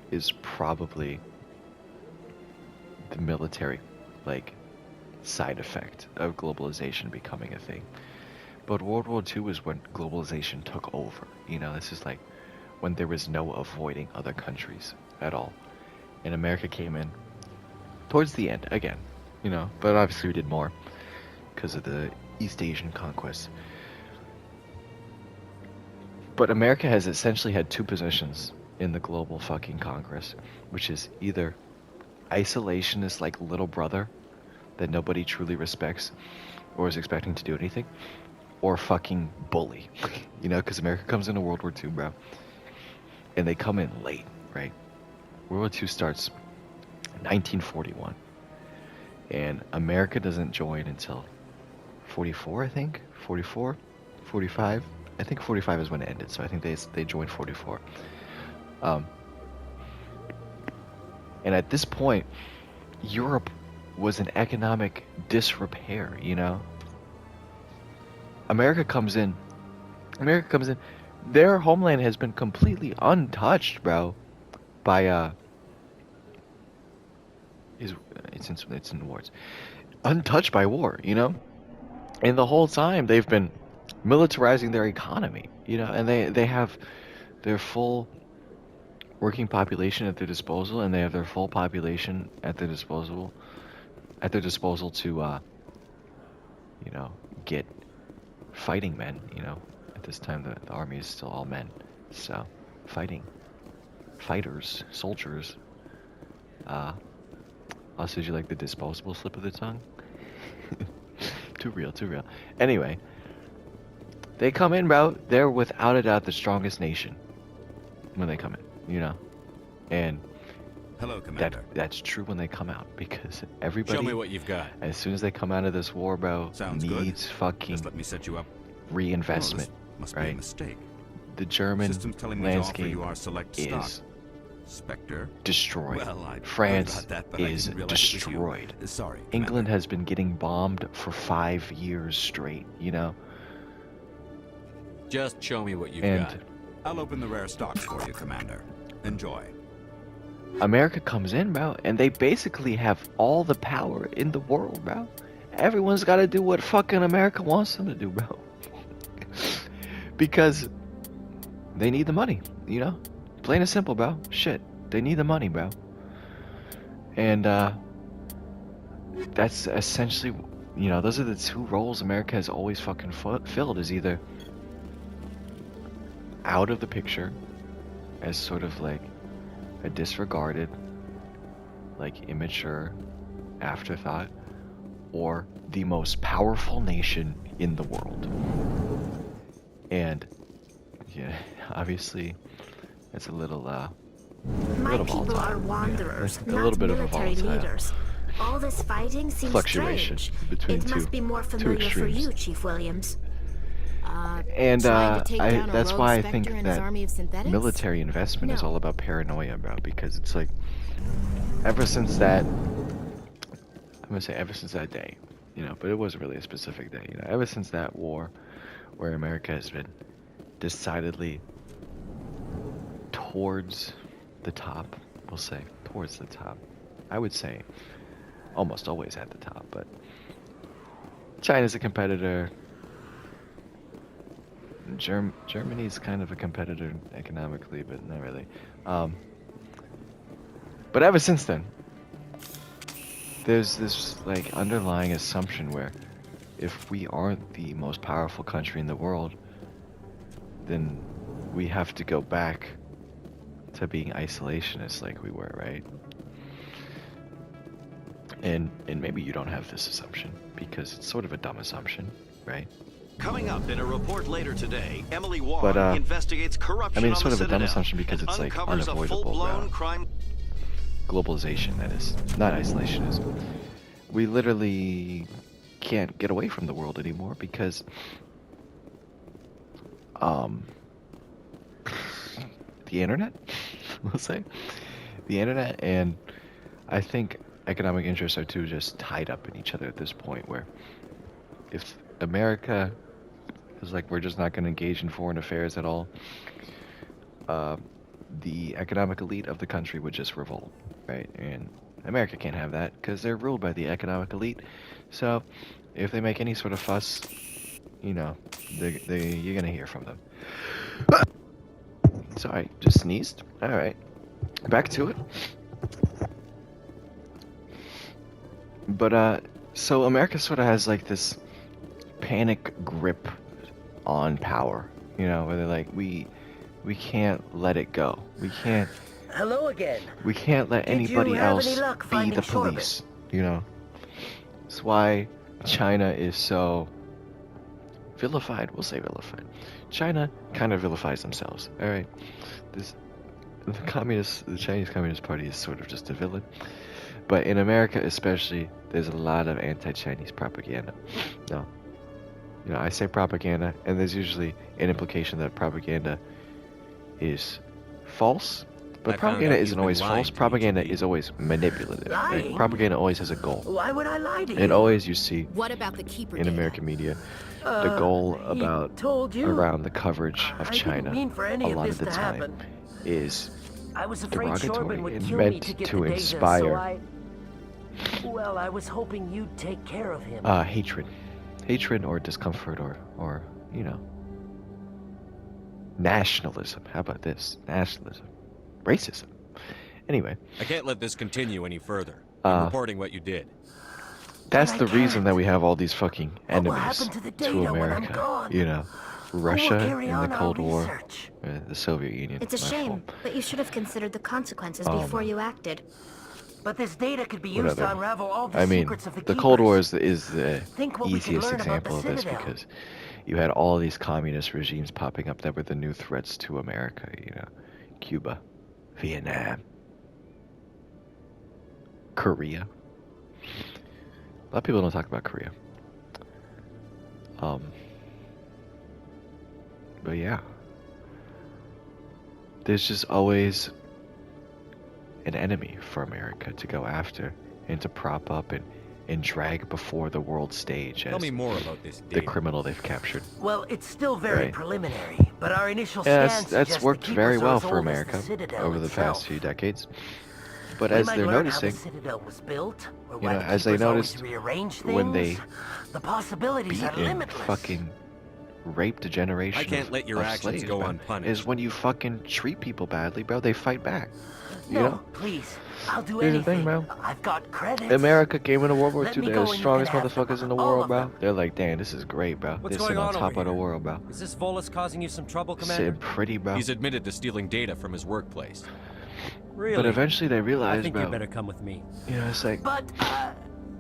is probably the military, like, side effect of globalization becoming a thing. But World War II is when globalization took over, you know? This is like when there was no avoiding other countries at all. And America came in towards the end, again, you know? But obviously we did more because of the East Asian conquest. But America has essentially had two positions in the global fucking Congress, which is either isolationist like little brother that nobody truly respects or is expecting to do anything, or fucking bully, you know, because America comes into World War II, bro, and they come in late, right? World War II starts 1941, and America doesn't join until 44, I think, 44, 45. I think 45 is when it ended, so I think they joined 44. And at this point, Europe was in economic disrepair, you know? America comes in. Their homeland has been completely untouched, bro, by it's in wars. Untouched by war, you know? And the whole time they've been militarizing their economy, you know, and they have their full working population at their disposal, and they have their full population at their disposal to you know, get fighting men, you know. At this time the army is still all men, so fighters, soldiers. Also, did you like the disposable slip of the tongue? Too real. Anyway, they come in, bro. They're without a doubt the strongest nation when they come in, you know. And hello, Commander. That's true when they come out, because everybody. Show me what you've got. As soon as they come out of this war, bro, Sounds needs good. fucking. Just let me set you up. Reinvestment. Must right? be a mistake. The German landscape you our select stock. is Spectre. Destroyed. Well, I France about that, but is I didn't realize it was you. destroyed. Sorry, England has been getting bombed for 5 years straight, you know? Just show me what you've got. I'll open the rare stocks for you, Commander. Enjoy. America comes in, bro, and they basically have all the power in the world, bro. Everyone's got to do what fucking America wants them to do, bro. Because they need the money, you know? Plain and simple, bro. Shit. They need the money, bro. And, that's essentially, you know, those are the two roles America has always fucking filled, is either out of the picture as sort of like a disregarded, like immature afterthought, or the most powerful nation in the world. And yeah, obviously it's a little My little people volatile. are wanderers, Yeah, a not little bit of a military volatile leaders. All this fighting seems fluctuation strange. between It must two be more familiar for extremes. you, Chief Williams. And trying to take down a that's rogue why I Spectre think and his that army of synthetics? military investment is No. all about paranoia, bro. Because it's like, ever since that, I'm gonna say ever since that day, you know, but it wasn't really a specific day, you know. Ever since that war, where America has been decidedly towards the top, we'll say towards the top. I would say almost always at the top, but China's a competitor. Germany's kind of a competitor economically, but not really. But ever since then, there's this like underlying assumption where if we aren't the most powerful country in the world, then we have to go back to being isolationist like we were, right? And maybe you don't have this assumption because it's sort of a dumb assumption, right? Coming up in a report later today, Emily Wong But, investigates corruption I mean, it's on sort the of a dumb Citadel assumption because and it's like uncovers a unavoidable, full-blown bro. crime. Globalization, that is, not isolationism. We literally can't get away from the world anymore because the internet, we'll say, the internet, and I think economic interests are too just tied up in each other at this point, where if America is like, we're just not going to engage in foreign affairs at all, the economic elite of the country would just revolt, right? And America can't have that because they're ruled by the economic elite. So if they make any sort of fuss, you know, you're gonna hear from them. Sorry, just sneezed. All right, back to it. But so America sort of has like this panic grip on power, you know, where they're like, we can't let it go. We can't. Hello again. We can't let anybody else be the police, you know. That's why China is so vilified. We'll say vilified. China kind of vilifies themselves. All right, the Chinese Communist Party is sort of just a villain. But in America, especially, there's a lot of anti-Chinese propaganda. No, you know, I say propaganda, and there's usually an implication that propaganda is false. But propaganda isn't always false. Propaganda is always manipulative. Right? Propaganda always has a goal. Why would I lie to you? And always you see What about the keeper in American media the goal about around the coverage of China a lot of the time is I was afraid Shorban would and kill me meant to get to the data, inspire well, I was hoping you'd take care of him. hatred or discomfort or you know, nationalism. How about this? Nationalism. Racism. Anyway. I can't let this continue any further. I'm reporting what you did. That's the reason that we have all these fucking enemies to America. You know, Russia in the Cold War, the Soviet Union. It's a shame, but you should have considered the consequences before you acted. But this data could be used to unravel all the I mean, secrets of the Cold War is the we easiest could learn about example the of this Citadel. because you had all these communist regimes popping up that were the new threats to America. You know, Cuba, Vietnam, Korea. A lot of people don't talk about Korea. But yeah, there's just always an enemy for America to go after and to prop up and drag before the world stage as Tell me more about this the data. criminal they've captured. Well, it's still very Right. preliminary, but our initial Yeah, scans that's suggest worked the keepers very are well as for old as America the Citadel over the itself. past few decades. But We as might they're learn noticing, how the Citadel was built, or you why know, the as they keepers always noticed rearrange when they things, the possibilities beat are and limitless. fucking raped a generation I can't let your of actions slaves, go bro, unpunished. is when you fucking treat people badly, bro, they fight back. You No, know? please, I'll do Here's the anything. thing, bro. I've got credits. America came into World War Let II. me They're go the and you strongest can have motherfuckers in the all world, of bro. them. They're like, damn, this is great, bro. What's They're sitting going on on top over of the here? world, bro. Is this Volus causing you some trouble, Commander? Sitting pretty, bro. He's admitted to stealing data from his workplace. Really? But eventually they I realized, think bro. you better come with me. You know, it's like But,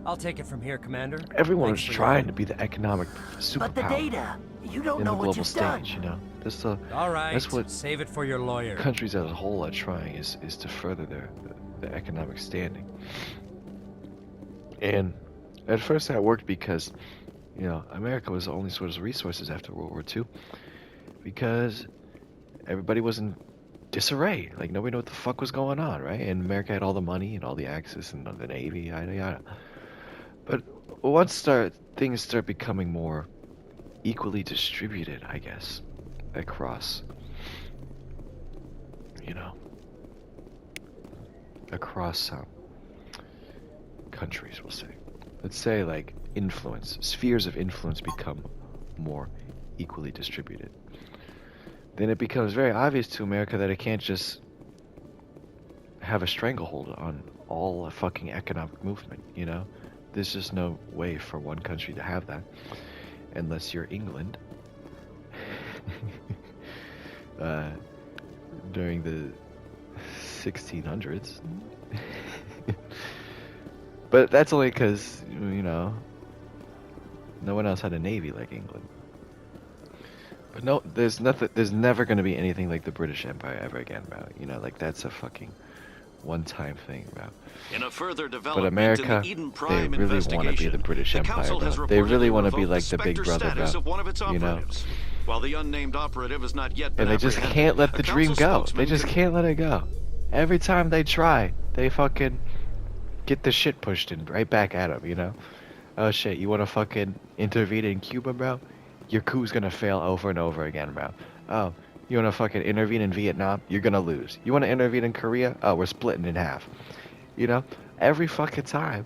I'll take it from here, Commander. everyone was Thanks for trying your to be the economic superpower. but the data. You don't in know the what global you've stage, done. you know. All right, That's what save it for your lawyer. countries as a whole are trying is to further their economic standing. And at first that worked because, you know, America was the only source of resources after World War II because everybody was in disarray. Like, nobody knew what the fuck was going on, right? And America had all the money and all the access and the Navy, yada yada. But once things start becoming more equally distributed, I guess, across, you know, across countries, we'll say. Let's say, like, spheres of influence become more equally distributed. Then it becomes very obvious to America that it can't just have a stranglehold on all fucking economic movement, you know? There's just no way for one country to have that unless you're England. During the 1600s. But that's only because, you know, no one else had a navy like England. But no, there's never going to be anything like the British Empire ever again, bro. You know, like, that's a fucking one-time thing, bro. In a further But development America, in the Eden they Prime really want to be the investigation, British the Empire, council has bro. They really reportedly want to be revoked like the Big Spectre Brother, status bro. of one of its You know? operatives. While the unnamed operative has not yet been And they just apprehended, can't let a the dream council go. spokesman They just can't let it go. Every time they try, they fucking get the shit pushed in right back at them, you know? Oh shit, you want to fucking intervene in Cuba, bro? Your coup's gonna fail over and over again, bro. Oh, you want to fucking intervene in Vietnam? You're gonna lose. You want to intervene in Korea? Oh, we're splitting in half. You know? Every fucking time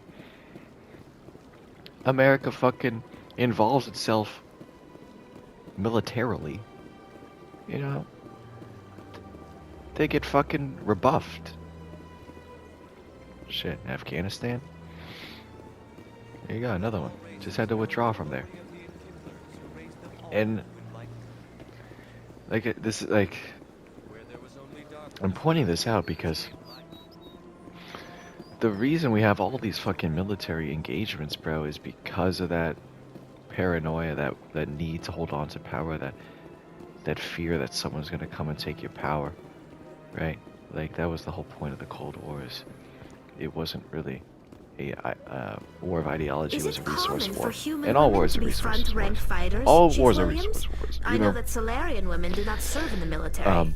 America fucking involves itself militarily, you know, they get fucking rebuffed. Shit, Afghanistan? There you go, another one. Just had to withdraw from there. And, like, this is, like, I'm pointing this out because the reason we have all these fucking military engagements, bro, is because of that paranoia, that need to hold on to power, that fear that someone's gonna come and take your power, right? Like, that was the whole point of the Cold War. Is it wasn't really a war of ideology. It was a resource war, and all wars are resource wars. All wars are resource wars. I know that Solarian women do not serve in the military.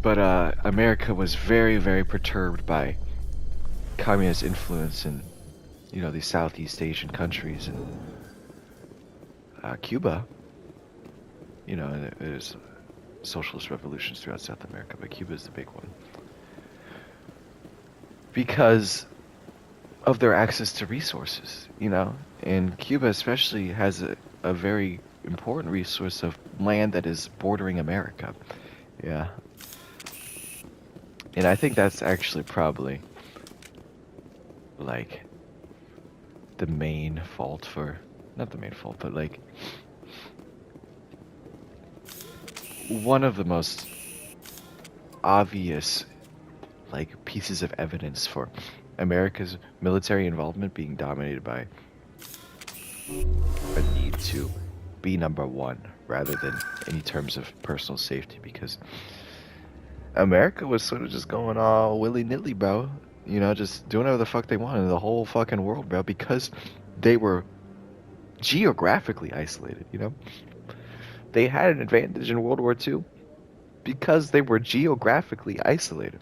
But America was very, very perturbed by communist influence in, you know, these Southeast Asian countries, and Cuba. You know, there's socialist revolutions throughout South America, but Cuba is the big one because of their access to resources, you know, and Cuba especially has a very important resource of land that is bordering America. Yeah. And I think that's actually probably, like, the main fault for, not the main fault, but, like, one of the most obvious, like, pieces of evidence for America's military involvement being dominated by a need to be number one rather than any terms of personal safety, because America was sort of just going all willy-nilly, bro. You know, just doing whatever the fuck they wanted in the whole fucking world, bro, because they were geographically isolated, you know? They had an advantage in World War II because they were geographically isolated.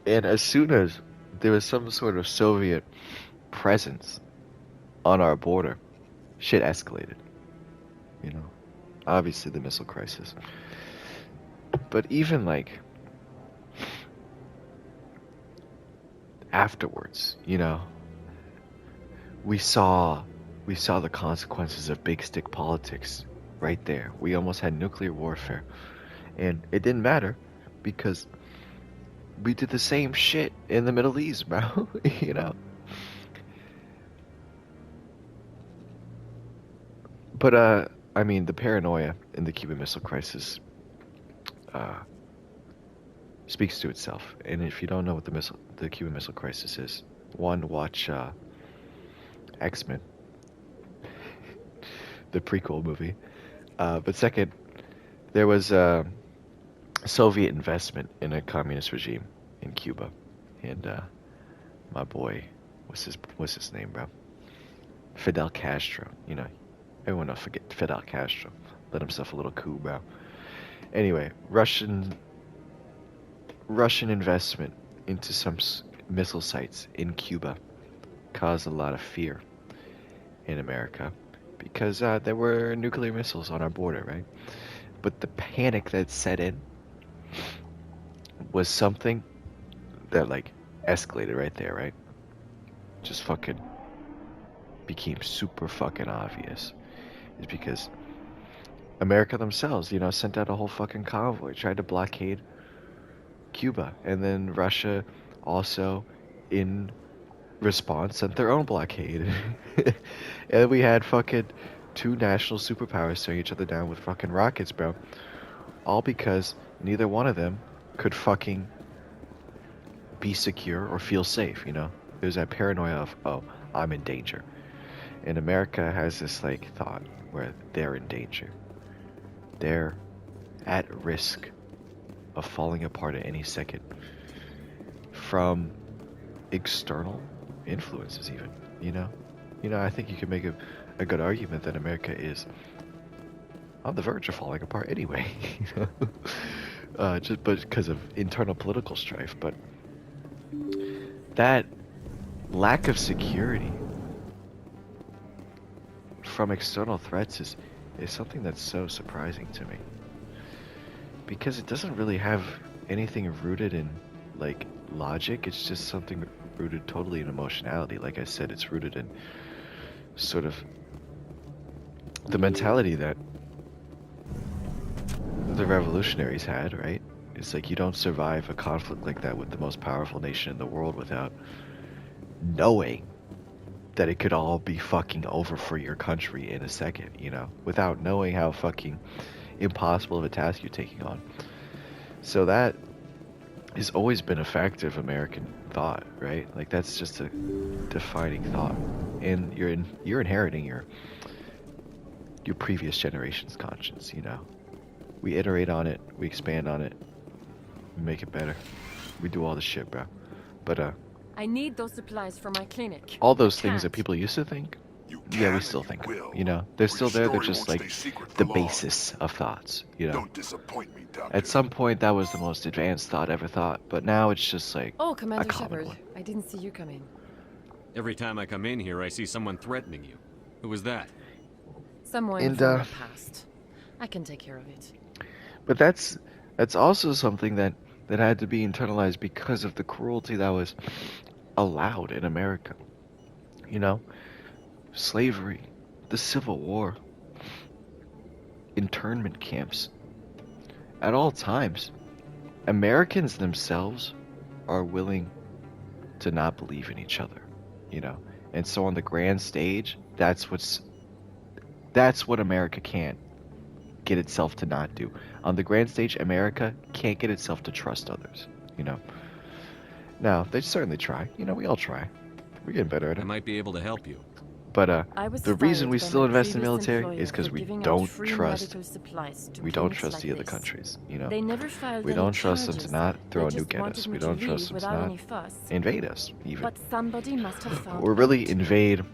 And as soon as there was some sort of Soviet presence on our border, shit escalated. You know, obviously the missile crisis. But even, like, afterwards, you know, we saw the consequences of big stick politics right there. We almost had nuclear warfare. And it didn't matter because we did the same shit in the Middle East, bro. You know? But, I mean, the paranoia in the Cuban Missile Crisis speaks to itself. And if you don't know what the Cuban Missile Crisis is, one, watch X-Men. the prequel movie. But second, there was Soviet investment in a communist regime in Cuba, and my boy, what's his name, bro? Fidel Castro. You know, everyone will forget Fidel Castro. Let himself a little coup, bro. Anyway, Russian investment into some missile sites in Cuba caused a lot of fear in America because there were nuclear missiles on our border, right? But the panic that set in was something that like escalated right there, right? Just fucking became super fucking obvious. Is because America themselves, you know, sent out a whole fucking convoy, tried to blockade Cuba, and then Russia also in response sent their own blockade. And we had fucking two national superpowers staring each other down with fucking rockets, bro. All because neither one of them could fucking be secure or feel safe, you know? There's that paranoia of, oh, I'm in danger. And America has this like thought where they're in danger. They're at risk of falling apart at any second from external influences even, you know? You know, I think you can make a good argument that America is on the verge of falling apart anyway, you know? Just because of internal political strife, but that lack of security from external threats is something that's so surprising to me, because it doesn't really have anything rooted in like logic. It's just something rooted totally in emotionality. Like I said, it's rooted in sort of the mentality that the revolutionaries had, right? It's like you don't survive a conflict like that with the most powerful nation in the world without knowing that it could all be fucking over for your country in a second, you know, without knowing how fucking impossible of a task you're taking on. So that has always been a factor of American thought, right? Like that's just a defining thought, and you're inheriting your previous generation's conscience, you know. We iterate on it, we expand on it, we make it better. We do all the shit, bro. But I need those supplies for my clinic. all those things that people used to think, yeah, we still think them. You know, they're still there. They're just like the basis of thoughts. You know, Don't disappoint me, Doctor. at some point that was the most advanced thought ever thought, but now it's just like Oh, a Commander common Shepard, one. I didn't see you come in. Every time I come in here, I see someone threatening you. Who was that? Someone And, from the past. I can take care of it. But that's also something that had to be internalized because of the cruelty that was allowed in America. You know, slavery, the Civil War, internment camps. At all times, Americans themselves are willing to not believe in each other, you know. And so on the grand stage, that's what America can't get itself to not do. On the grand stage, America can't get itself to trust others, you know. Now, they certainly try. You know, we all try. We're getting better at it. I might be able to help you. But I was the reason we fired by still my invest in previous military employer is because for we giving out don't free trust medical supplies to we don't clinics trust like the other this. countries, you know. They never filed We any don't trust them to charges. not throw a They just nuke at wanted us. me We to don't leave trust them to without not any fuss. invade us, even. But somebody must have found Or really out. invade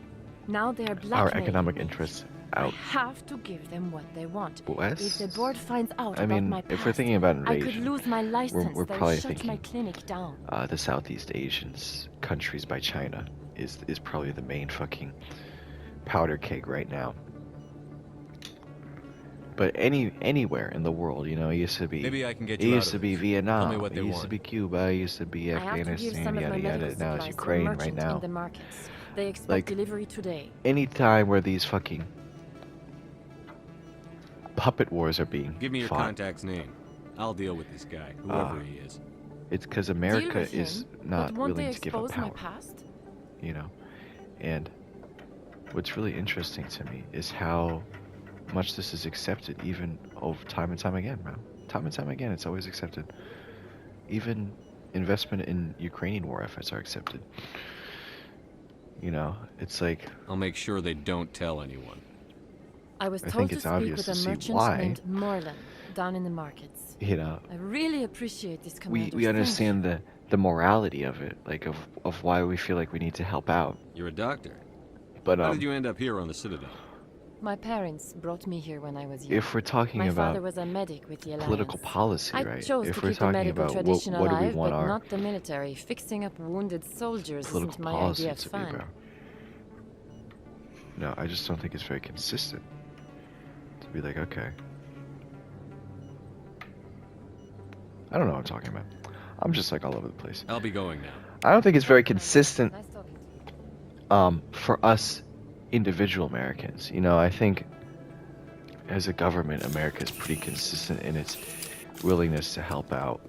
Now they are our blackmailing economic me. interests I out have to give them what they want. west. If the board finds out I about mean, my if we're past, thinking about I could invasion, lose my license. we're They'll probably shut my thinking clinic down. the Southeast Asians, countries by China, is probably the main fucking powder keg right now. But anywhere in the world, you know, it used to be. Maybe I can get It you out used of to be this. Vietnam. Tell me what It they used to want. be Cuba. It used to be I have to give Afghanistan. some of my Yada medical yada. Now it's supplies to a Ukraine right merchant now. in the markets. They expect Like, delivery today. any time where these fucking puppet wars are being Give me your fought, contact's name. I'll deal with this guy, whoever he is. it's because Deal America with is him, not but won't willing they to give up expose my power. past? You know, and what's really interesting to me is how much this is accepted, even over time and time again, bro. Time and time again, it's always accepted. Even investment in Ukrainian war efforts are accepted. You know, it's like, I'll make sure they don't tell anyone. I was I told think to it's speak obvious with to a see merchant why. named Morlan down in the markets. You know, I really appreciate this, Commander. we understand the morality of it, like of why we feel like we need to help out. You're a doctor. But How did you end up here on the Citadel? My parents brought me here when I was young. If we're talking my about father was a medic with the Alliance. political policy, I right? chose If to we're keep the talking medical about tradition what do we alive, want but our not the military. Fixing up wounded soldiers isn't political my policy idea of to be, fun. bro. No, I just don't think it's very consistent. To be like, okay. I don't know what I'm talking about. I'm just like all over the place. I'll be going now. I don't think it's very consistent for us individual Americans. You know, I think as a government, America is pretty consistent in its willingness to help out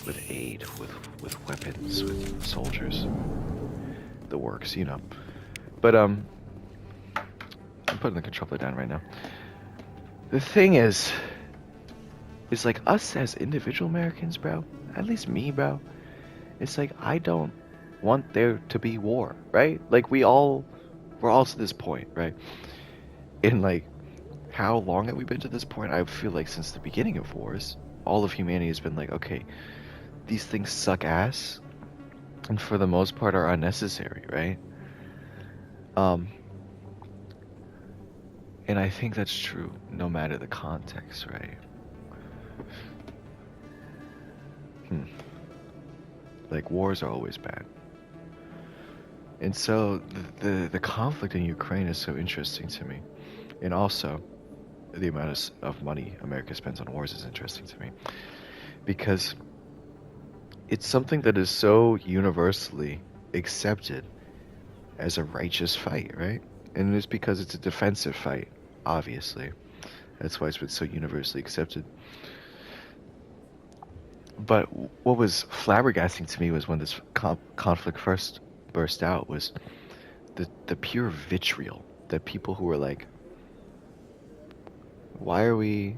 with aid, with weapons, with soldiers, the works, you know. But I'm putting the controller down right now. The thing is like us as individual Americans, bro, at least me, bro, it's like I don't want there to be war, right? Like we're all to this point, right? And like, how long have we been to this point? I feel like since the beginning of wars, all of humanity has been like, okay, these things suck ass, and for the most part are unnecessary, right? And I think that's true no matter the context, right? Like wars are always bad. And so the conflict in Ukraine is so interesting to me. And also the amount of money America spends on wars is interesting to me. Because it's something that is so universally accepted as a righteous fight, right? And it's because it's a defensive fight, obviously. That's why it's been so universally accepted. But what was flabbergasting to me was when this conflict first burst out was the pure vitriol that people who were like, why are we...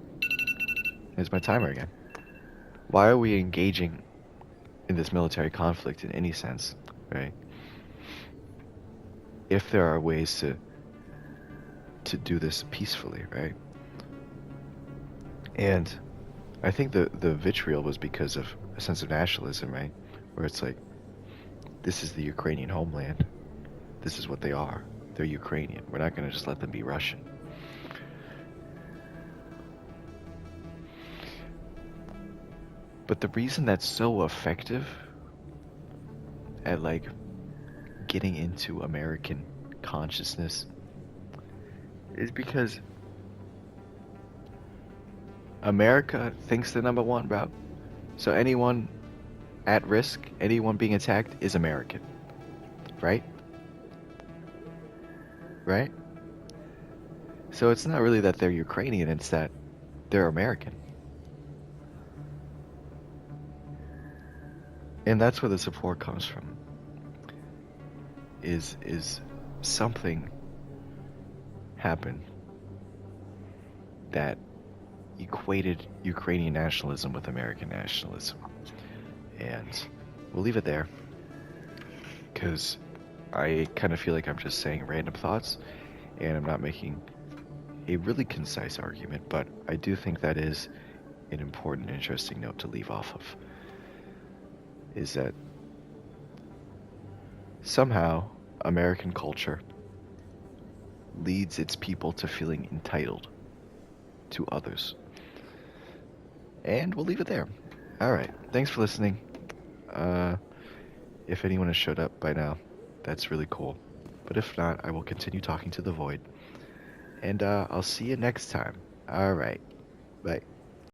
Here's my timer again. Why are we engaging in this military conflict in any sense, right? If there are ways to do this peacefully, right? And I think the vitriol was because of a sense of nationalism, right? Where it's like, this is the Ukrainian homeland. This is what they are. They're Ukrainian. We're not going to just let them be Russian. But the reason that's so effective at like getting into American consciousness is because America thinks they're number one, bro. So anyone at risk, anyone being attacked is American. Right? Right? So it's not really that they're Ukrainian, it's that they're American. And that's where the support comes from. Is something happened that equated Ukrainian nationalism with American nationalism. And we'll leave it there, because I kind of feel like I'm just saying random thoughts, and I'm not making a really concise argument, but I do think that is an important, interesting note to leave off of. Is that somehow American culture leads its people to feeling entitled to others. And we'll leave it there. Alright, thanks for listening. If anyone has showed up by now, that's really cool. But if not, I will continue talking to the void. And I'll see you next time. Alright, bye.